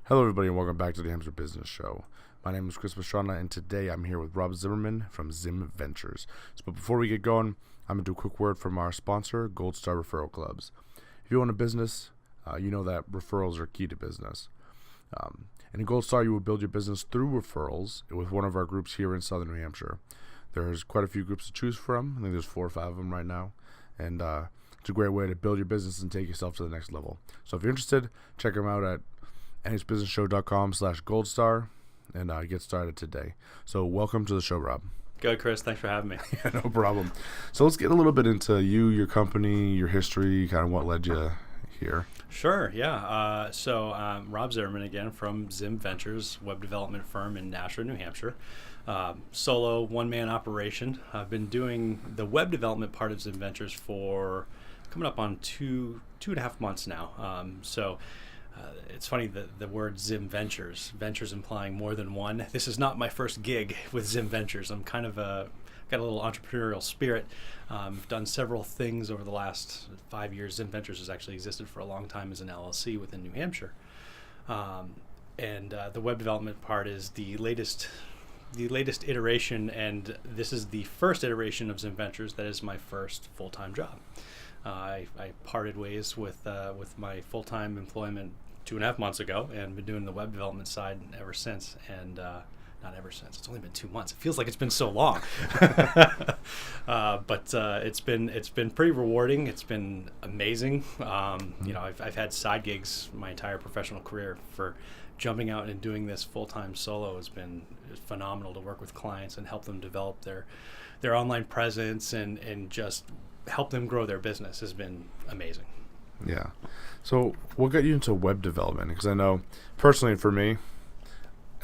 Hello, everybody, and welcome back to the Hamster Business Show. My name is Chris Pastrana, and today I'm here with Rob Zimmerman from Zimventures. But before we get going, I'm going to do a quick word from our sponsor, Gold Star Referral Clubs. If you own a business, you know that referrals are key to business. And in Gold Star, you will build your business through referrals with one of our groups here in Southern New Hampshire. There's quite a few groups to choose from. I think there's 4 or 5 of them right now. And it's a great way to build your business and take yourself to the next level. So if you're interested, check them out at nhbusinessshow.com/goldstar and get started today. So welcome to the show, Rob. Good, Chris. Thanks for having me. Yeah, no problem. So let's get a little bit into you, your company, your history, kind of what led you here. Sure, yeah. So Rob Zimmerman again from Zimventures, web development firm in Nashua, New Hampshire. Solo one-man operation. I've been doing the web development part of Zimventures for coming up on two and a half months now. It's funny that the word Zimventures, ventures implying more than one. This is not my first gig with Zimventures. I'm kind of got a little entrepreneurial spirit. I've done several things over the last 5 years. Zimventures has actually existed for a long time as an LLC within New Hampshire. The web development part is the latest iteration, and this is the first iteration of Zimventures that is my first full-time job. I parted ways with my full-time employment 2.5 months ago, and been doing the web development side ever since. And not ever since; it's only been 2 months. It feels like it's been so long, but it's been pretty rewarding. It's been amazing. I've had side gigs my entire professional career. For jumping out and doing this full-time solo has been phenomenal to work with clients and help them develop their online presence and just help them grow their business has been amazing. Yeah. So what got you into web development? Because I know personally for me,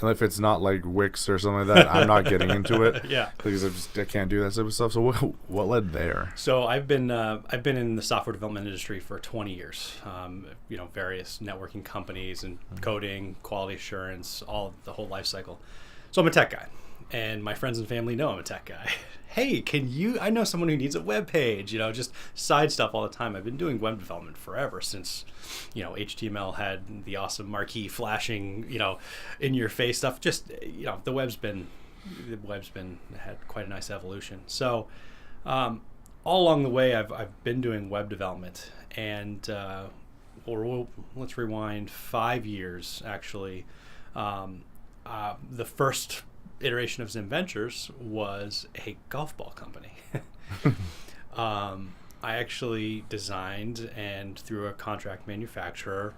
and if it's not like Wix or something like that, I'm not getting into it. Yeah. Because I can't do that type of stuff. So what led there? So I've been in the software development industry for 20 years. Various networking companies and coding, quality assurance, the whole life cycle. So I'm a tech guy, and my friends and family know I'm a tech guy. Hey, I know someone who needs a web page, just side stuff all the time. I've been doing web development forever since, HTML had the awesome marquee flashing, in your face stuff. Just, the web's been had quite a nice evolution. So, all along the way, I've been doing web development, and let's rewind 5 years actually. The first iteration of Zimventures was a golf ball company. I actually designed and through a contract manufacturer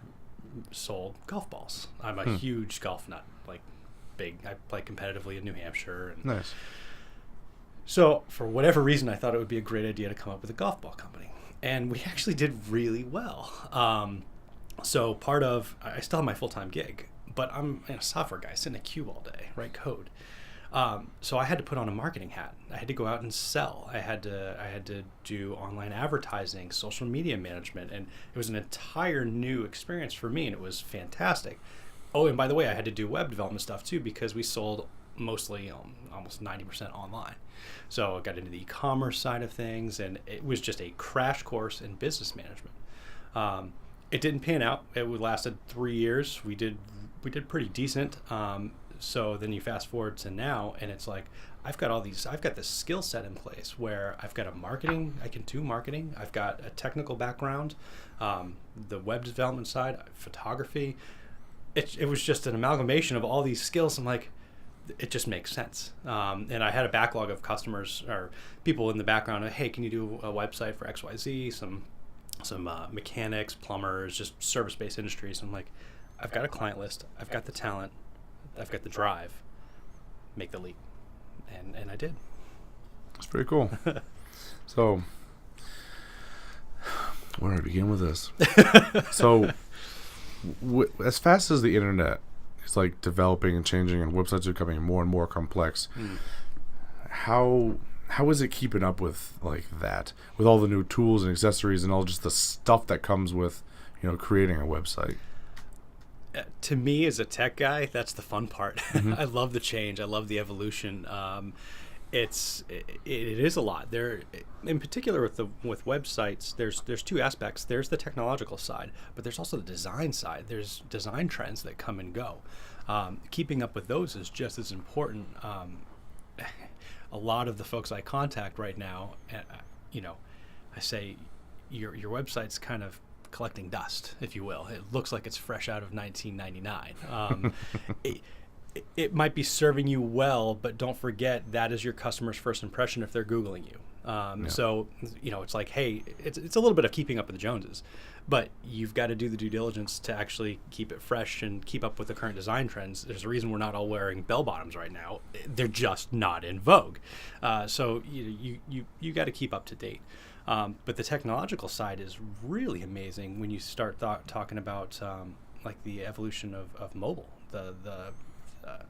sold golf balls. I'm a huge golf nut, like big. I play competitively in New Hampshire. And Nice. so for whatever reason, I thought it would be a great idea to come up with a golf ball company. And we actually did really well. So I still have my full-time gig, but I'm a software guy, sit in a queue all day, write code. So I had to put on a marketing hat. I had to go out and sell. I had to do online advertising, social media management, and it was an entire new experience for me, and it was fantastic. Oh, and by the way, I had to do web development stuff too, because we sold mostly almost 90% online. So I got into the e-commerce side of things, and it was just a crash course in business management. It didn't pan out. It lasted 3 years. We did pretty decent. So then you fast forward to now, and it's like I've got this skill set in place where I've got I can do marketing. I've got a technical background, the web development side, photography. It was just an amalgamation of all these skills. I'm like, it just makes sense. And I had a backlog of customers or people in the background. Hey, can you do a website for XYZ? Some mechanics, plumbers, just service-based industries. I'm like, I've got a client list. I've got the talent. I've got the drive. Make the leap. And I did. That's pretty cool. So, where do I begin with this? So, as fast as the internet is like developing and changing and websites are becoming more and more complex, how is it keeping up with like that? With all the new tools and accessories and all just the stuff that comes with, creating a website? To me, as a tech guy, that's the fun part. I love the change. I love the evolution. it is a lot there. In particular with websites, there's two aspects. There's the technological side, but there's also the design side. There's design trends that come and go. Keeping up with those is just as important. A lot of the folks I contact right now, I say your website's kind of collecting dust, if you will. It looks like it's fresh out of 1999. It might be serving you well, but don't forget that is your customer's first impression if they're Googling you. So, it's like, hey, it's a little bit of keeping up with the Joneses, but you've got to do the due diligence to actually keep it fresh and keep up with the current design trends. There's a reason we're not all wearing bell bottoms right now. They're just not in vogue. So you got to keep up to date. But the technological side is really amazing when you start talking about like the evolution of mobile, the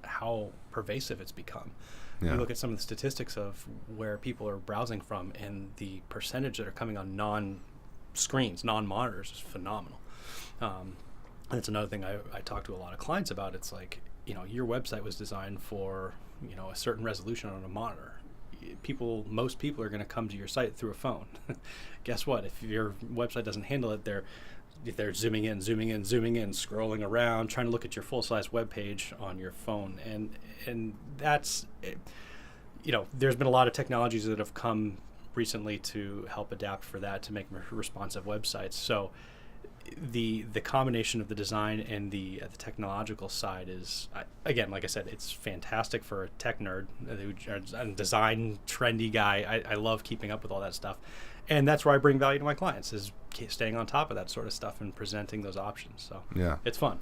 how pervasive it's become. Yeah. You look at some of the statistics of where people are browsing from, and the percentage that are coming on non-screens, non-monitors is phenomenal. And it's another thing I talk to a lot of clients about. It's like, your website was designed for, a certain resolution on a monitor. Most people are going to come to your site through a phone. Guess what? If your website doesn't handle it, they're zooming in, scrolling around, trying to look at your full-size web page on your phone. And that's, there's been a lot of technologies that have come recently to help adapt for that, to make responsive websites. So the combination of the design and the technological side is, again, like I said, it's fantastic for a tech nerd, a design trendy guy. I love keeping up with all that stuff. And that's where I bring value to my clients, is staying on top of that sort of stuff and presenting those options. So yeah, it's fun.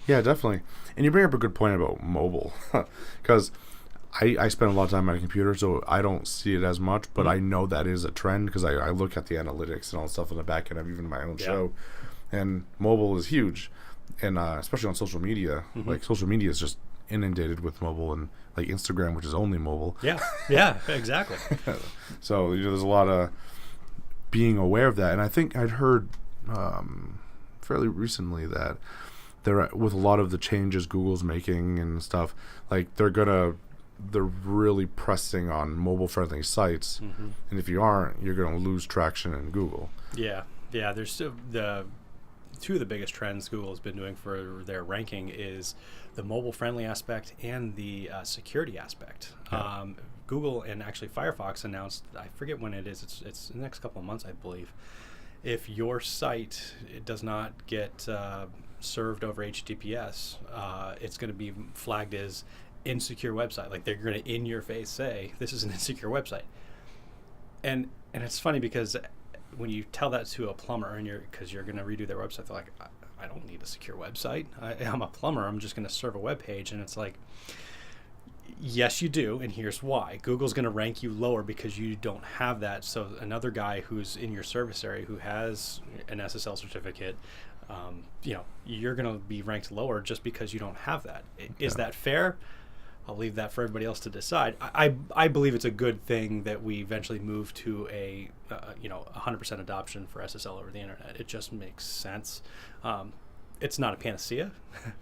Yeah, definitely. And you bring up a good point about mobile, because I spend a lot of time on a computer, so I don't see it as much, but I know that is a trend, because I look at the analytics and all the stuff on the back end of even my own show, and mobile is huge, and especially on social media. Like, social media is just inundated with mobile, and like Instagram, which is only mobile. Yeah, exactly. So there's a lot of being aware of that, and I think I'd heard fairly recently that they're, with a lot of the changes Google's making and stuff, like they're really pressing on mobile friendly sites, and if you aren't, you're gonna lose traction in Google. Yeah, there's still two of the biggest trends Google has been doing for their ranking is the mobile friendly aspect and the security aspect. Google and actually Firefox announced, I forget when it is, it's the next couple of months, I believe, if your site does not get served over HTTPS, it's going to be flagged as insecure website. Like, they're going to in your face say this is an insecure website. And it's funny, because when you tell that to a plumber, and because you're going to redo their website, they're like, I don't need a secure website. I'm a plumber. I'm just going to serve a web page. And it's like, yes, you do, and here's why. Google's going to rank you lower because you don't have that. So another guy who's in your service area who has an SSL certificate, you're going to be ranked lower just because you don't have that. Is that fair? I'll leave that for everybody else to decide. I believe it's a good thing that we eventually move to a 100% adoption for SSL over the internet. It just makes sense. It's not a panacea.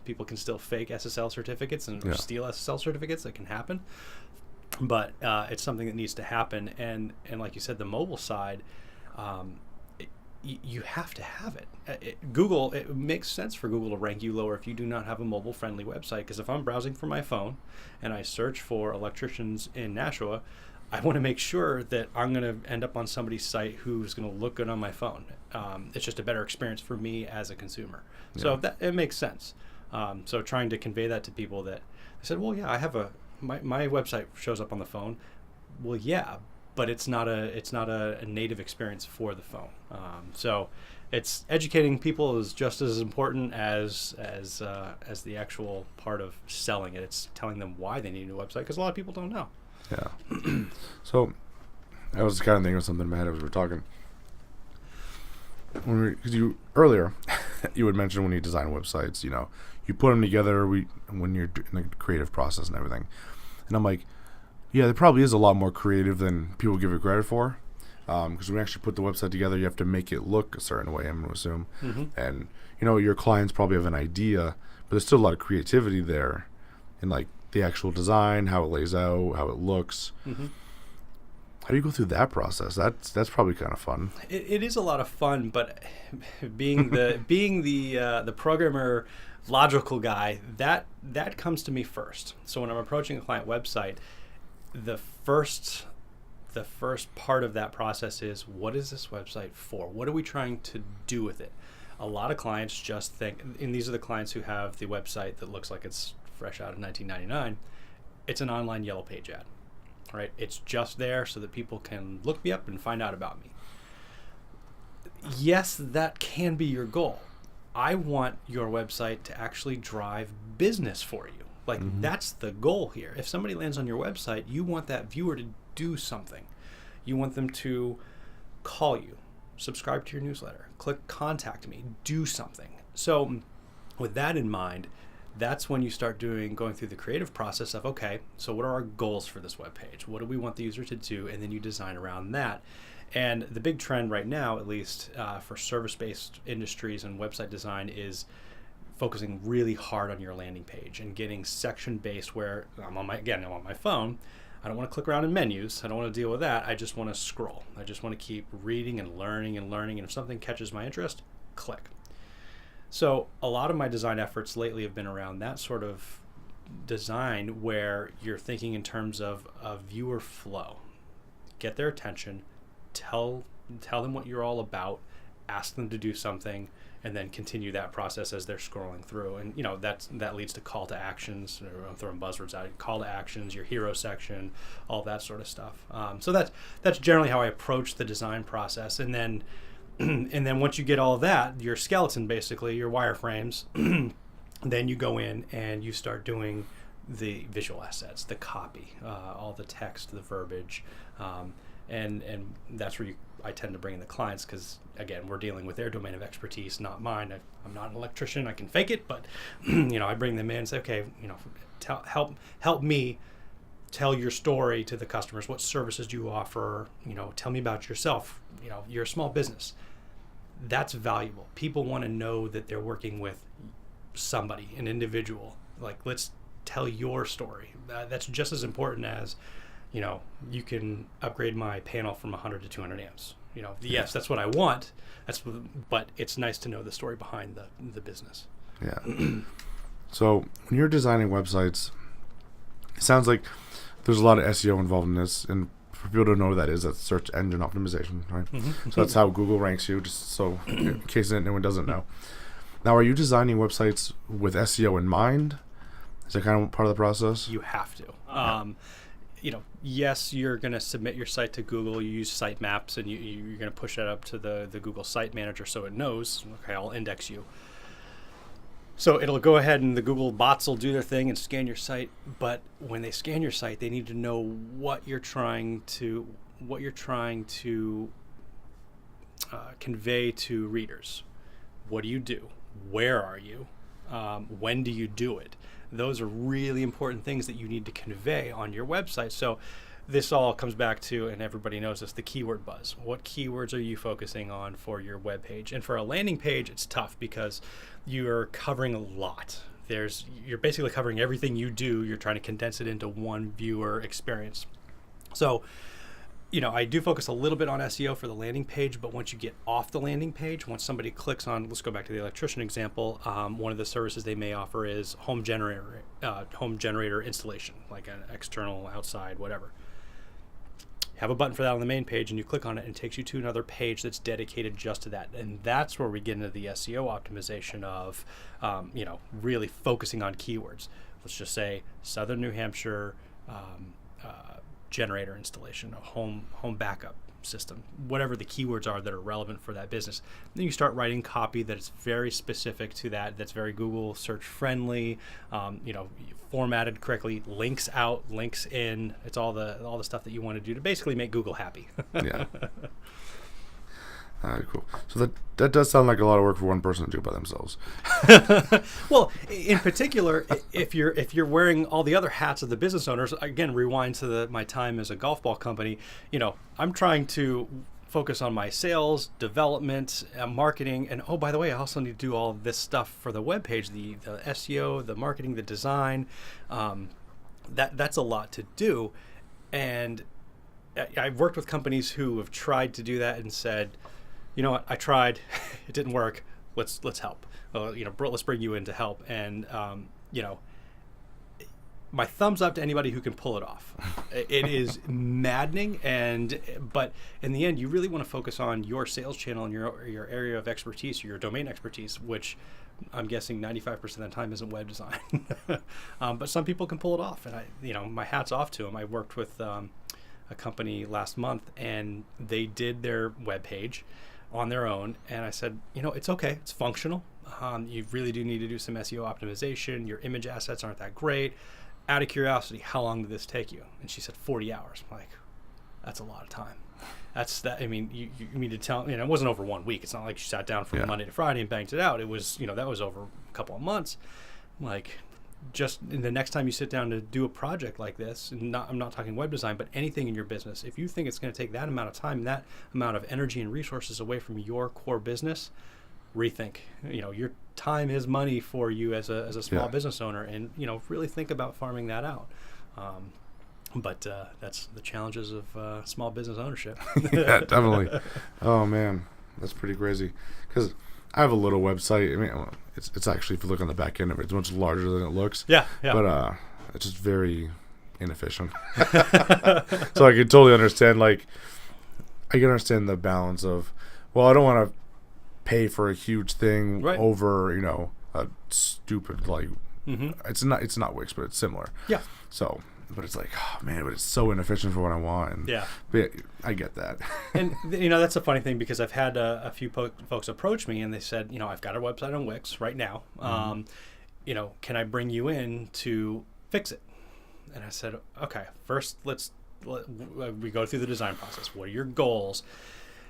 People can still fake SSL certificates or steal SSL certificates. That can happen. But it's something that needs to happen. And like you said, the mobile side, you have to have it. It makes sense for Google to rank you lower if you do not have a mobile-friendly website. Because if I'm browsing for my phone and I search for electricians in Nashua, I want to make sure that I'm going to end up on somebody's site who's going to look good on my phone. It's just a better experience for me as a consumer. So it makes sense. So trying to convey that to people, that I said, well, yeah, I have my website shows up on the phone. Well, yeah, but it's not a native experience for the phone. So it's educating people is just as important as the actual part of selling it. It's telling them why they need a new website, because a lot of people don't know. Yeah. So I was kind of thinking of something in my head as we were talking. Because earlier you had mentioned when you design websites, you put them together when you're in the creative process and everything. And I'm like, yeah, there probably is a lot more creative than people give it credit for. Because when you actually put the website together, you have to make it look a certain way, I'm going to assume. And, your clients probably have an idea, but there's still a lot of creativity there in, like, the actual design, how it lays out, how it looks. How do you go through that process? That's probably kind of fun. It is a lot of fun, but being the programmer, logical guy, that comes to me first. So when I'm approaching a client website, the first part of that process is, what is this website for? What are we trying to do with it? A lot of clients just think, and these are the clients who have the website that looks like it's fresh out of 1999. It's an online yellow page ad, right? It's just there so that people can look me up and find out about me. Yes, that can be your goal. I want your website to actually drive business for you. Like, that's the goal here. If somebody lands on your website, you want that viewer to do something. You want them to call you, subscribe to your newsletter, click contact me, do something. So with that in mind, that's when you start going through the creative process of, okay, so what are our goals for this web page? What do we want the user to do? And then you design around that. And the big trend right now, at least for service-based industries and website design, is focusing really hard on your landing page and getting section-based, where I'm on my phone. I don't want to click around in menus. I don't want to deal with that. I just want to scroll. I just want to keep reading and learning. And if something catches my interest, click. So a lot of my design efforts lately have been around that sort of design, where you're thinking in terms of a viewer flow. Get their attention, tell them what you're all about, ask them to do something, and then continue that process as they're scrolling through. And that leads to call to actions. I'm throwing buzzwords out. Call to actions, your hero section, all that sort of stuff. So that's generally how I approach the design process. And then once you get all of that, your skeleton, basically your wireframes, then you go in and you start doing the visual assets, the copy, all the text, the verbiage, and that's where I tend to bring in the clients, because again, we're dealing with their domain of expertise, not mine. I'm not an electrician. I can fake it, but I bring them in and say, okay, help me tell your story to the customers. What services do you offer? Tell me about yourself. You're a small business. That's valuable. People want to know that they're working with somebody, an individual. Like, let's tell your story. That's just as important as, you can upgrade my panel from 100 to 200 amps. Yes, that's what I want. But it's nice to know the story behind the business. Yeah. So when you're designing websites, it sounds like there's a lot of SEO involved in this. And for people to know what that is, that's search engine optimization, right? Mm-hmm. So that's how Google ranks you, just so in case anyone doesn't know. Now, are you designing websites with SEO in mind? Is that kind of part of the process? You have to. Yes, you're going to submit your site to Google. You use sitemaps, and you're going to push that up to the Google Site Manager so it knows, okay, I'll index you. So it'll go ahead and the Google bots will do their thing and scan your site. But when they scan your site, they need to know what you're trying to convey to readers. What do you do? Where are you? When do you do it? Those are really important things that you need to convey on your website. So this all comes back to, and everybody knows this, the keyword buzz. What keywords are you focusing on for your web page? And for a landing page, it's tough because you're covering a lot. You're basically covering everything you do. You're trying to condense it into one viewer experience. So, I do focus a little bit on SEO for the landing page, but once you get off the landing page, once somebody clicks on, let's go back to the electrician example, one of the services they may offer is home generator installation, like an external, outside, whatever. You have a button for that on the main page, and you click on it, and it takes you to another page that's dedicated just to that. And that's where we get into the SEO optimization of, really focusing on keywords. Let's just say Southern New Hampshire, generator installation, a home backup system, whatever the keywords are that are relevant for that business. Then you start writing copy that is very specific to that, that's very Google search friendly, formatted correctly, links out, links in. It's all the stuff that you want to do to basically make Google happy. Yeah. Cool. So that does sound like a lot of work for one person to do by themselves. Well, in particular, if you're wearing all the other hats of the business owners, again, rewind to my time as a golf ball company. I'm trying to focus on my sales, development, marketing, and by the way, I also need to do all this stuff for the web page, the SEO, the marketing, the design. That's a lot to do, and I've worked with companies who have tried to do that and said, you know what, I tried, it didn't work. Let's help. Let's bring you in to help. And my thumbs up to anybody who can pull it off. It is maddening, but in the end, you really want to focus on your sales channel and your area of expertise or your domain expertise, which I'm guessing 95% of the time isn't web design. But some people can pull it off, and my hat's off to them. I worked with a company last month, and they did their web page on their own, and I said, it's okay, it's functional. You really do need to do some SEO optimization. Your image assets aren't that great. Out of curiosity, how long did this take you? And she said 40 hours. I'm like, that's a lot of time. That's that. I mean, you mean to tell, it wasn't over 1 week. It's not like she sat down from Monday to Friday and banked it out. It was, that was over a couple of months. Like, just the next time you sit down to do a project like this, and I'm not talking web design, but anything in your business, if you think it's going to take that amount of time, that amount of energy and resources away from your core business, rethink. Your time is money for you as a small business owner, and really think about farming that out. But that's the challenges of small business ownership. Yeah, definitely. Oh man, that's pretty crazy. Because I have a little website. I mean, it's actually, if you look on the back end of it, it's much larger than it looks. Yeah. But it's just very inefficient. So I can totally understand. Like, I can understand the balance of, well, I don't want to pay for a huge thing over a stupid it's not Wix, but it's similar. Yeah. So, but it's like, oh man, but it's so inefficient for what I want. And but I get that. And that's a funny thing, because I've had a few folks approach me, and they said, I've got a website on Wix right now. Can I bring you in to fix it? And I said, okay, first we go through the design process. What are your goals?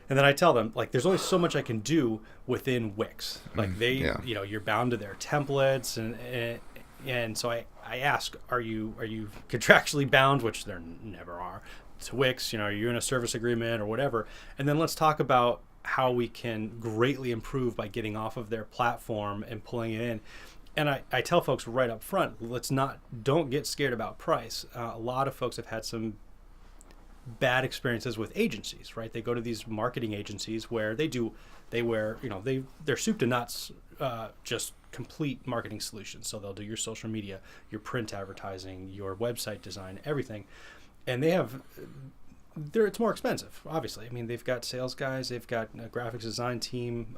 And then I tell them, like, there's only so much I can do within Wix. Like, you're bound to their templates, and so I ask, are you contractually bound, which there never are, to Wix? Are you in a service agreement or whatever? And then let's talk about how we can greatly improve by getting off of their platform and pulling it in. And I tell folks right up front, don't get scared about price. A lot of folks have had some bad experiences with agencies, right? They go to these marketing agencies where they're soup to nuts, just complete marketing solutions. So they'll do your social media, your print advertising, your website design, everything. And it's more expensive, obviously. I mean, they've got sales guys, they've got a graphics design team.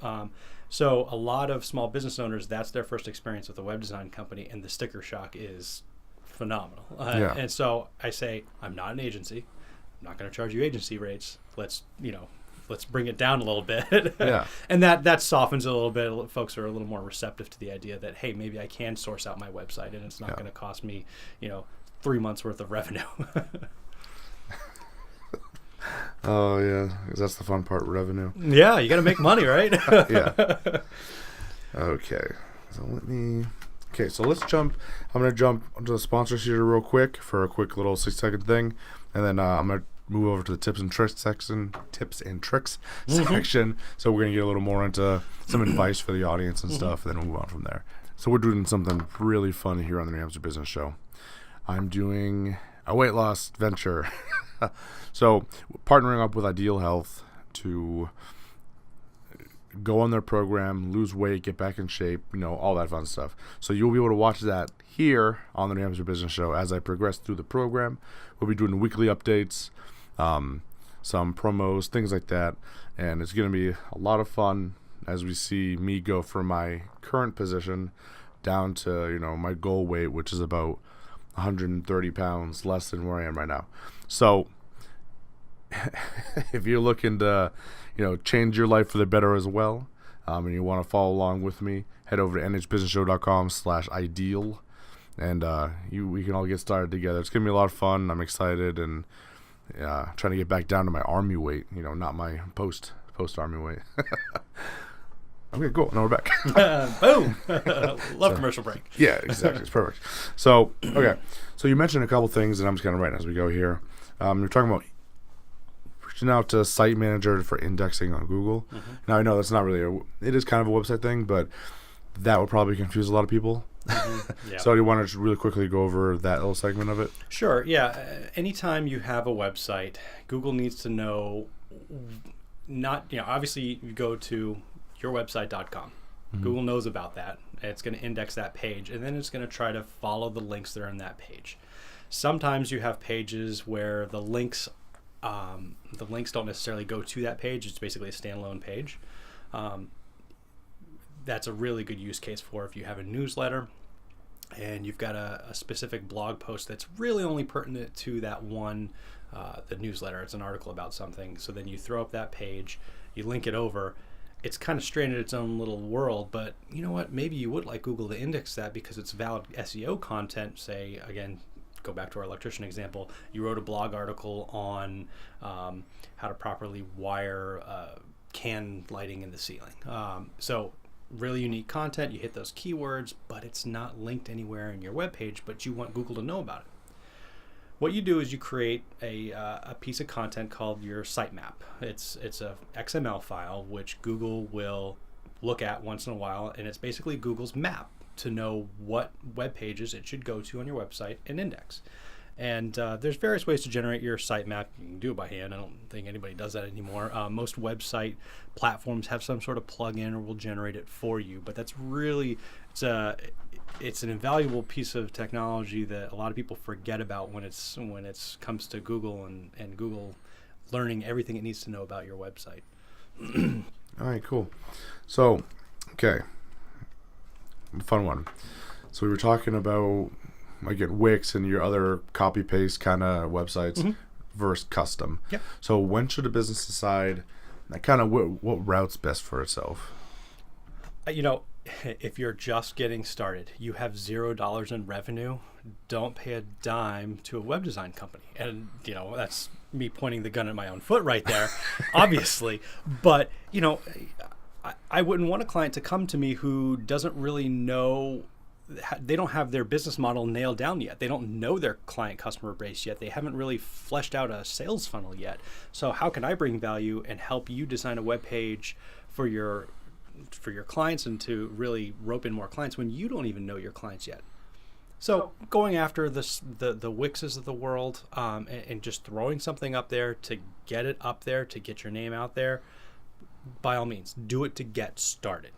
So a lot of small business owners, that's their first experience with a web design company, and the sticker shock is phenomenal. And so I say, I'm not an agency. I'm not going to charge you agency rates. Let's bring it down a little bit. And that softens it a little bit. Folks are a little more receptive to the idea that, hey, maybe I can source out my website, and it's not going to cost me, 3 months worth of revenue. Oh yeah, 'cause that's the fun part, revenue. Yeah, you got to make money, right? Yeah. Okay. So let's jump. I'm going to jump onto the sponsors here real quick for a quick little 6-second thing. And then I'm going to move over to the tips and tricks section. So we're going to get a little more into some advice for the audience and stuff, and then we'll move on from there. So we're doing something really fun here on the New Hampshire Business Show. I'm doing a weight loss venture. So partnering up with Ideal Health to go on their program, lose weight, get back in shape, all that fun stuff. So you'll be able to watch that here on the New Hampshire Business Show as I progress through the program. We'll be doing weekly updates, some promos, things like that. And it's going to be a lot of fun as we see me go from my current position down to, my goal weight, which is about 130 pounds less than where I am right now. So if you're looking to, change your life for the better as well, and you want to follow along with me, head over to nhbusinessshow.com/ideal, and we can all get started together. It's going to be a lot of fun. I'm excited, and trying to get back down to my army weight, not my post-army weight. Okay, cool. Now we're back. Boom. Love commercial break. Yeah, exactly. It's perfect. So, okay. So you mentioned a couple things, and I'm just kind of writing as we go here. You're talking about reaching out to Site Manager for indexing on Google. Mm-hmm. Now, I know that's not really it is kind of a website thing, but that would probably confuse a lot of people. Yeah. So do you want to just really quickly go over that little segment of it? Sure. Yeah. Anytime you have a website, Google needs to know, obviously you go to yourwebsite.com. Google knows about that. It's going to index that page, and then it's going to try to follow the links that are on that page. Sometimes you have pages where the links don't necessarily go to that page. It's basically a standalone page. That's a really good use case for if you have a newsletter and you've got a specific blog post that's really only pertinent to that one, the newsletter. It's an article about something. So then you throw up that page, you link it over. It's kind of straight in its own little world, but you know what? Maybe you would like Google to index that because it's valid SEO content. Say, again, go back to our electrician example. You wrote a blog article on how to properly wire can lighting in the ceiling. So really unique content. You hit those keywords, but it's not linked anywhere in your webpage, but you want Google to know about it. What you do is you create a piece of content called your sitemap. It's a XML file which Google will look at once in a while, and it's basically Google's map to know what web pages it should go to on your website and index. And there's various ways to generate your sitemap. You can do it by hand. I don't think anybody does that anymore. Most website platforms have some sort of plugin or will generate it for you. But that's really, it's an invaluable piece of technology that a lot of people forget about when it comes to Google and Google learning everything it needs to know about your website. All right, cool. So, okay, fun one. So we were talking about like at Wix and your other copy paste kind of websites versus custom. Yep. So when should a business decide kind of what route's best for itself? If you're just getting started, you have $0 in revenue, don't pay a dime to a web design company. And, that's me pointing the gun at my own foot right there, obviously. But, I wouldn't want a client to come to me who doesn't really know. They don't have their business model nailed down yet. They don't know their client customer base yet. They haven't really fleshed out a sales funnel yet. So how can I bring value and help you design a web page for your clients and to really rope in more clients when you don't even know your clients yet? So going after the Wixes of the world and just throwing something up there to get it up there, to get your name out there, by all means, do it to get started.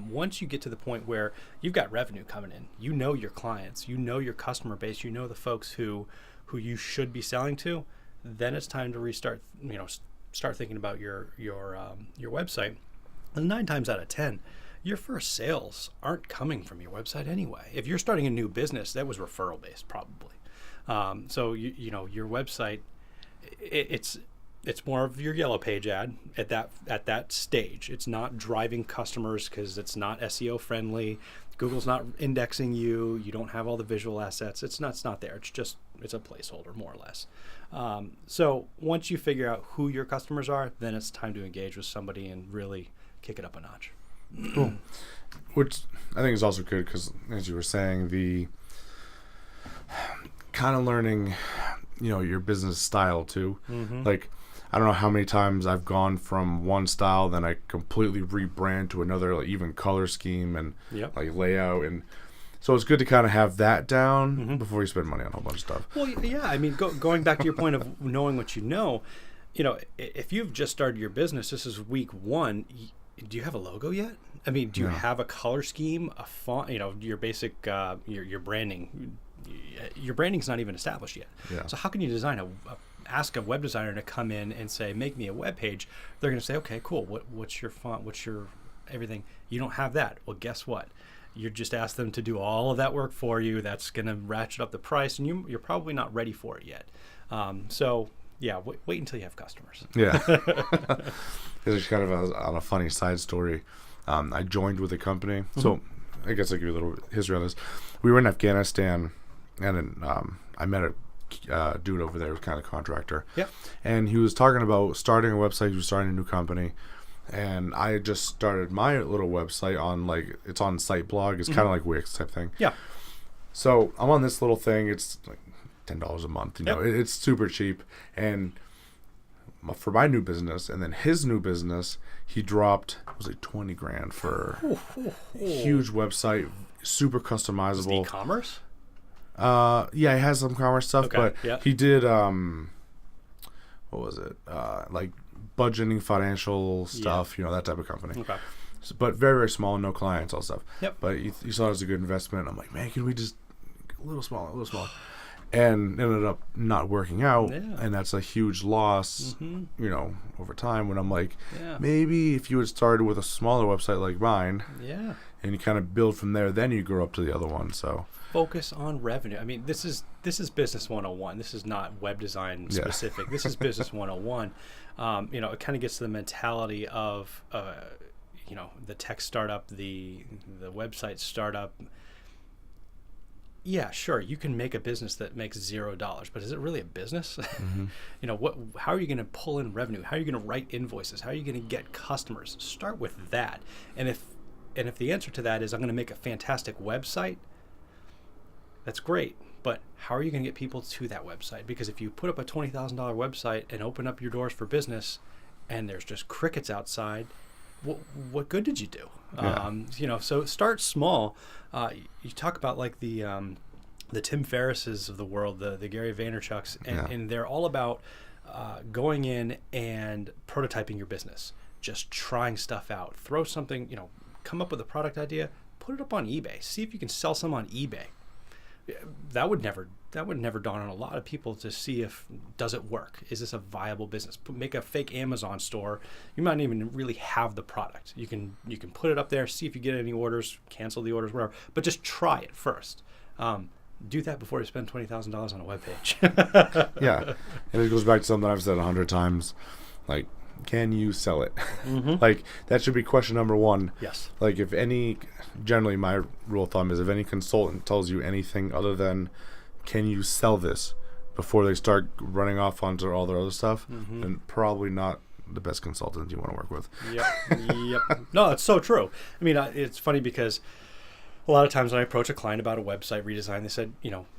Once you get to the point where you've got revenue coming in, you know your clients, you know your customer base, you know the folks who you should be selling to, then it's time to restart. Start thinking about your website. And 9 times out of 10, your first sales aren't coming from your website anyway. If you're starting a new business, that was referral based probably. So your website, it's more of your yellow page ad at that stage. It's not driving customers because it's not SEO friendly. Google's not indexing you. You don't have all the visual assets. It's not there. It's a placeholder more or less. So once you figure out who your customers are, then it's time to engage with somebody and really kick it up a notch. Cool. Which I think is also good because, as you were saying, the kind of learning, your business style too. Like, I don't know how many times I've gone from one style, then I completely rebrand to another, like even color scheme and like layout. And so it's good to kind of have that down before you spend money on a whole bunch of stuff. Well, yeah. I mean, going back to your point of knowing what you know, if you've just started your business, this is week 1. Do you have a logo yet? I mean, do you have a color scheme, a font, your basic, your branding? Your branding's not even established yet. Yeah. So how can you design ask a web designer to come in and say, make me a web page? They're going to say, okay, cool. What's your font? What's your everything? You don't have that. Well, guess what? You just ask them to do all of that work for you. That's going to ratchet up the price, and you're probably not ready for it yet. So yeah, wait until you have customers. Yeah. It's kind of on a funny side story. I joined with a company. So I guess I'll give you a little history on this. We were in Afghanistan, and then I met a dude over there who was kind of a contractor. Yep. And he was talking about starting a website. He was starting a new company. And I had just started my little website on, it's on Siteblog. It's kind of like Wix type thing. Yeah. So I'm on this little thing. It's like $10 a month. It's super cheap. And for my new business, and then his new business, he dropped, it was like 20 grand for a huge website, super customizable. E-commerce? Yeah, he has some commerce stuff, Okay, but yeah. he did what was it? Like budgeting, financial stuff, that type of company. Okay. So, but very, very small, no clients, all stuff. Yep. But you saw it as a good investment. I'm like, man, can we just a little smaller? And ended up not working out, and that's a huge loss, over time. When I'm like, maybe if you had started with a smaller website like mine, and you kind of build from there, then you grow up to the other one. So focus on revenue. I mean, this is business 101. This is not web design specific. This is business 101. It kind of gets to the mentality of, the tech startup, the website startup. Yeah, sure. You can make a business that makes $0, but is it really a business? Mm-hmm. How are you going to pull in revenue? How are you going to write invoices? How are you going to get customers? Start with that. And if the answer to that is I'm going to make a fantastic website, that's great. But how are you going to get people to that website? Because if you put up a $20,000 website and open up your doors for business, and there's just crickets outside, what good did you do? Yeah. So start small. You talk about like the Tim Ferrisses of the world, the Gary Vaynerchuks, and they're all about going in and prototyping your business, just trying stuff out. Throw something, come up with a product idea, put it up on eBay, see if you can sell some on eBay. That would never dawn on a lot of people to see if does it work. Is this a viable business? Make a fake Amazon store. You might not even really have the product. You can put it up there, see if you get any orders, cancel the orders, whatever. But just try it first. Do that before you spend $20,000 on a webpage. Yeah, and it goes back to something I've said 100 times, like, can you sell it? Mm-hmm. Like, that should be question number one. Yes. Like, generally my rule of thumb is if any consultant tells you anything other than, can you sell this, before they start running off onto all their other stuff, then probably not the best consultant you want to work with. Yep. No, it's so true. I mean, it's funny because a lot of times when I approach a client about a website redesign, they said,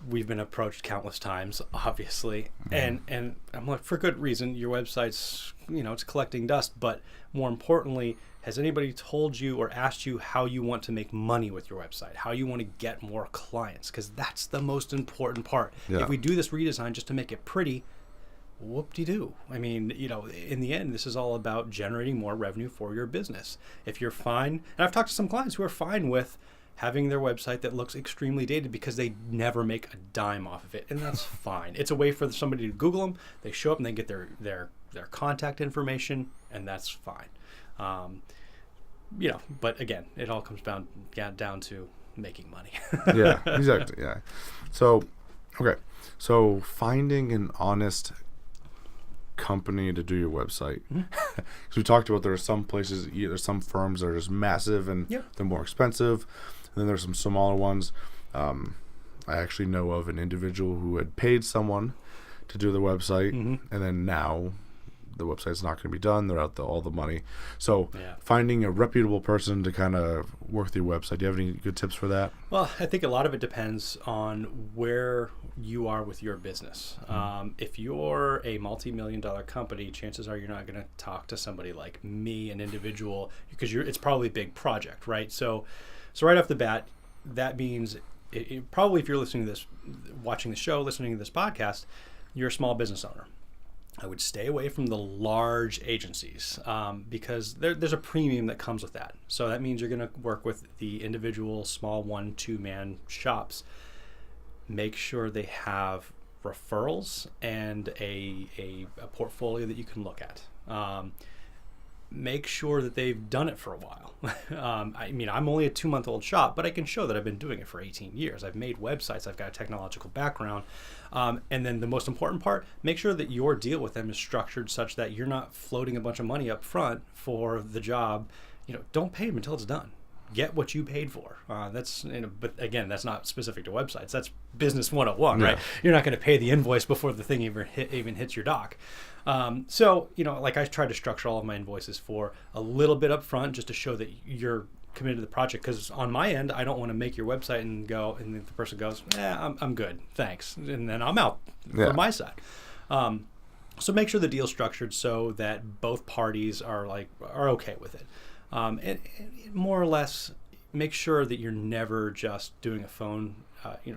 we've been approached countless times, obviously. And I'm like, for good reason. Your website's, it's collecting dust. But more importantly, has anybody told you or asked you how you want to make money with your website? How you want to get more clients? Because that's the most important part. Yeah. If we do this redesign just to make it pretty, whoop-de-doo. I mean, in the end, this is all about generating more revenue for your business. If you're fine, and I've talked to some clients who are fine with having their website that looks extremely dated because they never make a dime off of it, and that's fine. It's a way for somebody to Google them. They show up and they get their contact information, and that's fine. But again, it all comes down to making money. Yeah, exactly. Yeah. So, okay. So finding an honest company to do your website. Because we talked about there are some places, there's some firms that are just massive and they're more expensive. And then there's some smaller ones. I actually know of an individual who had paid someone to do the website, and then now the website's not going to be done. They're out all the money. So finding a reputable person to kind of work with your website. Do you have any good tips for that? Well, I think a lot of it depends on where you are with your business. If you're a multi-million-dollar company, chances are you're not going to talk to somebody like me, an individual, because it's probably a big project, right? So right off the bat, that means probably if you're listening to this, watching the show, listening to this podcast, you're a small business owner. I would stay away from the large agencies because there's a premium that comes with that. So that means you're going to work with the individual small 1-2 man shops. Make sure they have referrals and a portfolio that you can look at. Make sure that they've done it for a while. I mean, I'm only a 2-month-old shop, but I can show that I've been doing it for 18 years. I've made websites. I've got a technological background. And then the most important part, make sure that your deal with them is structured such that you're not floating a bunch of money up front for the job. Don't pay them until it's done. Get what you paid for. But again, that's not specific to websites. That's business 101, right? You're not going to pay the invoice before the thing even hits your dock. So, like I try to structure all of my invoices for a little bit up front just to show that you're committed to the project. Because on my end, I don't want to make your website and the person goes, I'm good, thanks. And then I'm out from my side. So make sure the deal's structured so that both parties are okay with it. And more or less, make sure that you're never just doing a phone.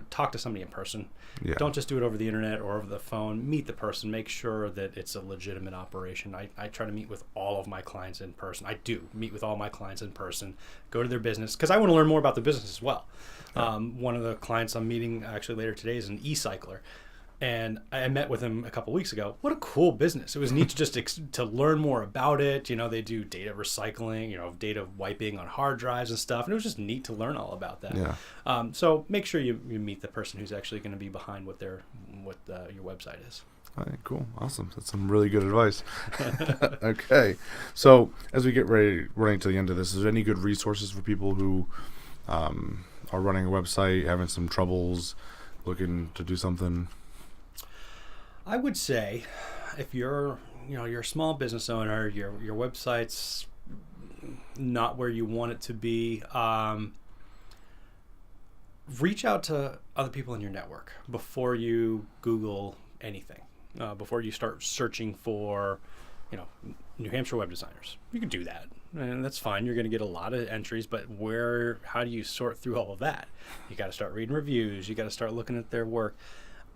Talk to somebody in person. Yeah. Don't just do it over the internet or over the phone. Meet the person. Make sure that it's a legitimate operation. I try to meet with all of my clients in person. I do meet with all my clients in person. Go to their business because I want to learn more about the business as well. Yeah. One of the clients I'm meeting actually later today is an e-cycler. And I met with him a couple weeks ago. What a cool business. It was neat to just to learn more about it. They do data recycling, data wiping on hard drives and stuff. And it was just neat to learn all about that. Yeah. So make sure you meet the person who's actually going to be behind what your website is. All right, cool. Awesome. That's some really good advice. Okay. So as we get running to the end of this, is there any good resources for people who are running a website, having some troubles, looking to do something? I would say if you're a small business owner, your website's not where you want it to be, reach out to other people in your network before you Google anything, before you start searching for, New Hampshire web designers. You can do that, and that's fine. You're going to get a lot of entries, but how do you sort through all of that? You got to start reading reviews. You got to start looking at their work.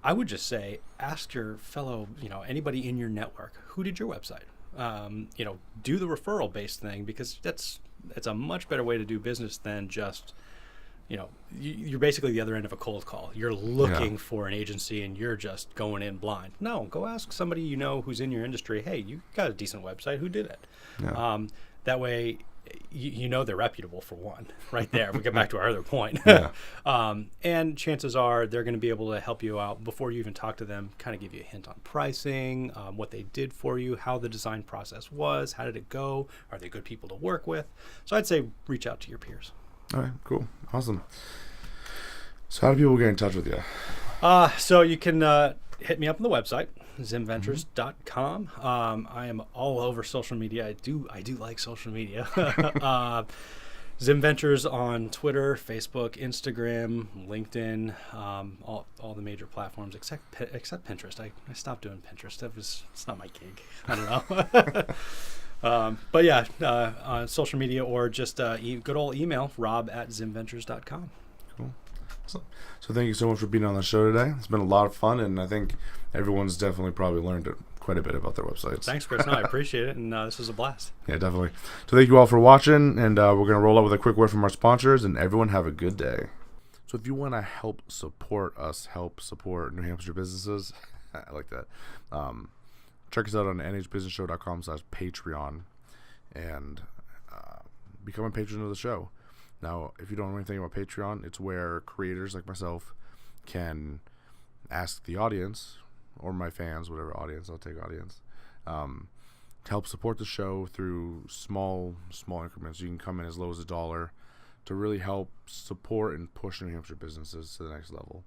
I would just say, ask your fellow, anybody in your network, who did your website? Do the referral-based thing, because it's a much better way to do business than just, you're basically the other end of a cold call. You're looking for an agency and you're just going in blind. No, go ask somebody who's in your industry, hey, you got a decent website, who did it? Yeah. That way, they're reputable, for one, right there. We get back to our other point. Yeah. And chances are they're going to be able to help you out before you even talk to them, kind of give you a hint on pricing, what they did for you, how the design process was, how did it go, are they good people to work with? So I'd say reach out to your peers. All right, cool. Awesome. So how do people get in touch with you? So you can hit me up on the website, Zimventures.com. I am all over social media. I do like social media. Zimventures on Twitter, Facebook, Instagram, LinkedIn, all the major platforms except Pinterest. I stopped doing Pinterest. It's not my gig. I don't know. But yeah, on social media or just good old email, rob@zimventures.com. Cool. So thank you so much for being on the show today. It's been a lot of fun, and I think everyone's definitely probably learned quite a bit about their websites. Thanks, Chris. No, I appreciate it, and this was a blast. Yeah, definitely. So thank you all for watching, and we're going to roll out with a quick word from our sponsors, and everyone have a good day. So if you want to help support New Hampshire businesses, I like that, check us out on nhbusinessshow.com/Patreon and become a patron of the show. Now, if you don't know anything about Patreon, it's where creators like myself can ask the audience, or my fans, whatever audience, I'll take audience, to help support the show through small increments. You can come in as low as $1 to really help support and push New Hampshire businesses to the next level.